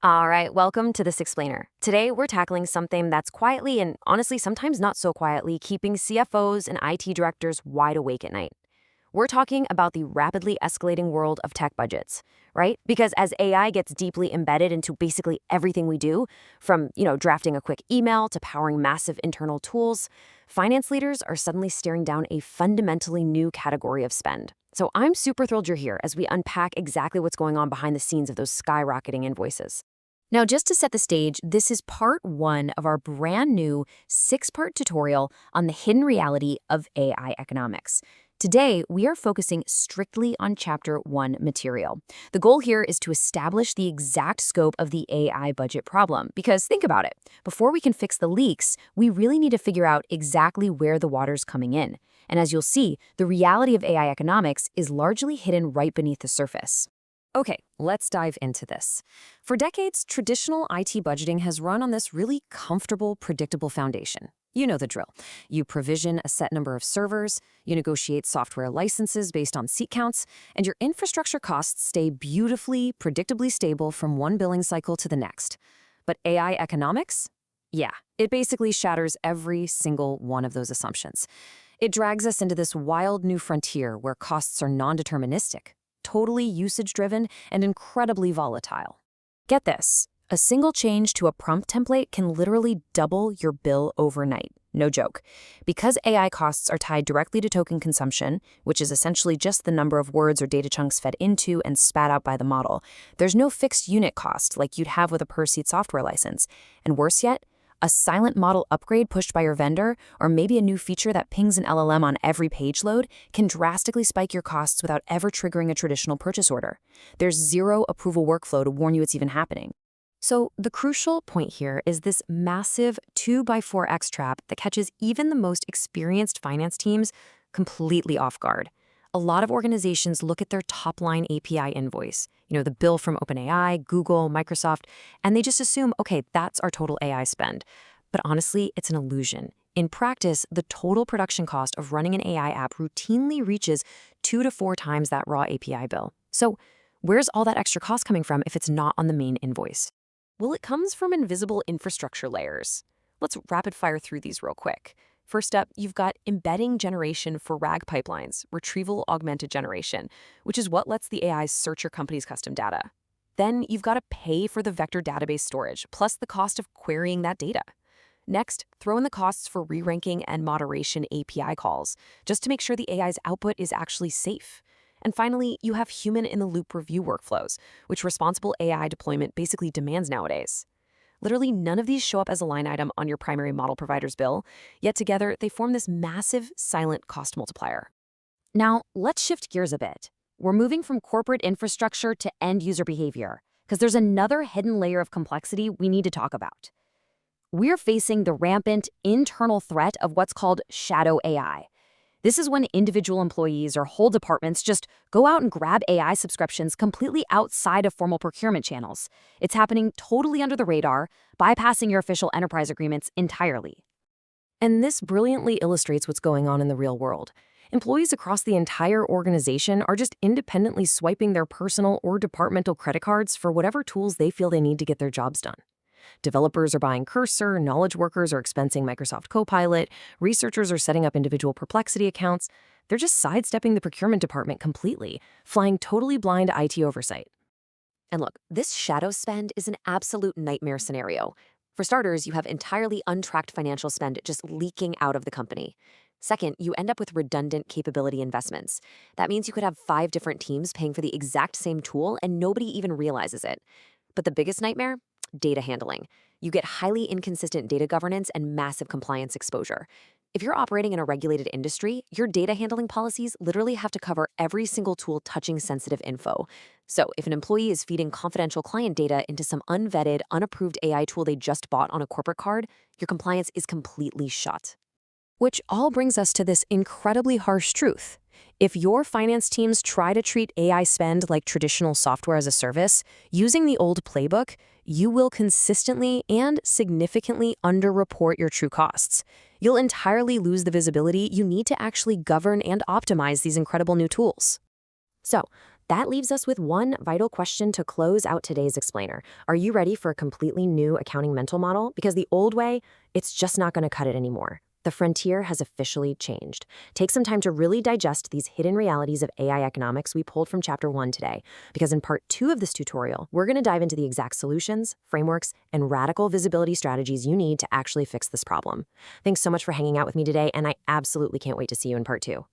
All right, welcome to This Explainer. Today, we're tackling something that's quietly and honestly sometimes not so quietly keeping CFOs and IT directors wide awake at night. We're talking about the rapidly escalating world of tech budgets, right? Because as AI gets deeply embedded into basically everything we do, from, drafting a quick email to powering massive internal tools, finance leaders are suddenly staring down a fundamentally new category of spend. So I'm super thrilled you're here as we unpack exactly what's going on behind the scenes of those skyrocketing invoices. Now, just to set the stage, this is part one of our brand new 6-part tutorial on the hidden reality of AI economics. Today, we are focusing strictly on Chapter 1 material. The goal here is to establish the exact scope of the AI budget problem, because think about it. Before we can fix the leaks, we really need to figure out exactly where the water's coming in. And as you'll see, the reality of AI economics is largely hidden right beneath the surface. Okay, let's dive into this. For decades, traditional IT budgeting has run on this really comfortable, predictable foundation. You know the drill. You provision a set number of servers, you negotiate software licenses based on seat counts, and your infrastructure costs stay beautifully, predictably stable from one billing cycle to the next. But AI economics? Yeah, it basically shatters every single one of those assumptions. It drags us into this wild new frontier where costs are non-deterministic, totally usage-driven, and incredibly volatile. Get this, a single change to a prompt template can literally double your bill overnight. No joke. Because AI costs are tied directly to token consumption, which is essentially just the number of words or data chunks fed into and spat out by the model, there's no fixed unit cost like you'd have with a per-seat software license. And worse yet, a silent model upgrade pushed by your vendor, or maybe a new feature that pings an LLM on every page load, can drastically spike your costs without ever triggering a traditional purchase order. There's zero approval workflow to warn you it's even happening. So the crucial point here is this massive 2x4x trap that catches even the most experienced finance teams completely off guard. A lot of organizations look at their top-line API invoice, the bill from OpenAI, Google, Microsoft, and they just assume, okay, that's our total AI spend. But honestly, it's an illusion. In practice, the total production cost of running an AI app routinely reaches 2 to 4 times that raw API bill. So where's all that extra cost coming from if it's not on the main invoice? Well, it comes from invisible infrastructure layers. Let's rapid fire through these real quick. First up, you've got embedding generation for RAG pipelines, retrieval augmented generation, which is what lets the AIs search your company's custom data. Then you've got to pay for the vector database storage, plus the cost of querying that data. Next, throw in the costs for re-ranking and moderation API calls, just to make sure the AI's output is actually safe. And finally, you have human-in-the-loop review workflows, which responsible AI deployment basically demands nowadays. Literally none of these show up as a line item on your primary model provider's bill, yet together they form this massive, silent cost multiplier. Now, let's shift gears a bit. We're moving from corporate infrastructure to end-user behavior, because there's another hidden layer of complexity we need to talk about. We're facing the rampant internal threat of what's called shadow AI. This is when individual employees or whole departments just go out and grab AI subscriptions completely outside of formal procurement channels. It's happening totally under the radar, bypassing your official enterprise agreements entirely. And this brilliantly illustrates what's going on in the real world. Employees across the entire organization are just independently swiping their personal or departmental credit cards for whatever tools they feel they need to get their jobs done. Developers are buying Cursor, knowledge workers are expensing Microsoft Copilot, researchers are setting up individual Perplexity accounts. They're just sidestepping the procurement department completely, flying totally blind to IT oversight. And look, this shadow spend is an absolute nightmare scenario. For starters, you have entirely untracked financial spend just leaking out of the company. Second, you end up with redundant capability investments. That means you could have 5 different teams paying for the exact same tool and nobody even realizes it. But the biggest nightmare? Data handling. You get highly inconsistent data governance and massive compliance exposure. If you're operating in a regulated industry, your data handling policies literally have to cover every single tool touching sensitive info. So if an employee is feeding confidential client data into some unvetted, unapproved AI tool they just bought on a corporate card, your compliance is completely shut. Which all brings us to this incredibly harsh truth. If your finance teams try to treat AI spend like traditional software as a service, using the old playbook, you will consistently and significantly underreport your true costs. You'll entirely lose the visibility you need to actually govern and optimize these incredible new tools. So, That leaves us with one vital question to close out today's explainer. Are you ready for a completely new accounting mental model? Because the old way, it's just not going to cut it anymore. The frontier has officially changed. Take some time to really digest these hidden realities of AI economics we pulled from Chapter 1 today, because in Part 2 of this tutorial, we're going to dive into the exact solutions, frameworks, and radical visibility strategies you need to actually fix this problem. Thanks so much for hanging out with me today, and I absolutely can't wait to see you in Part 2.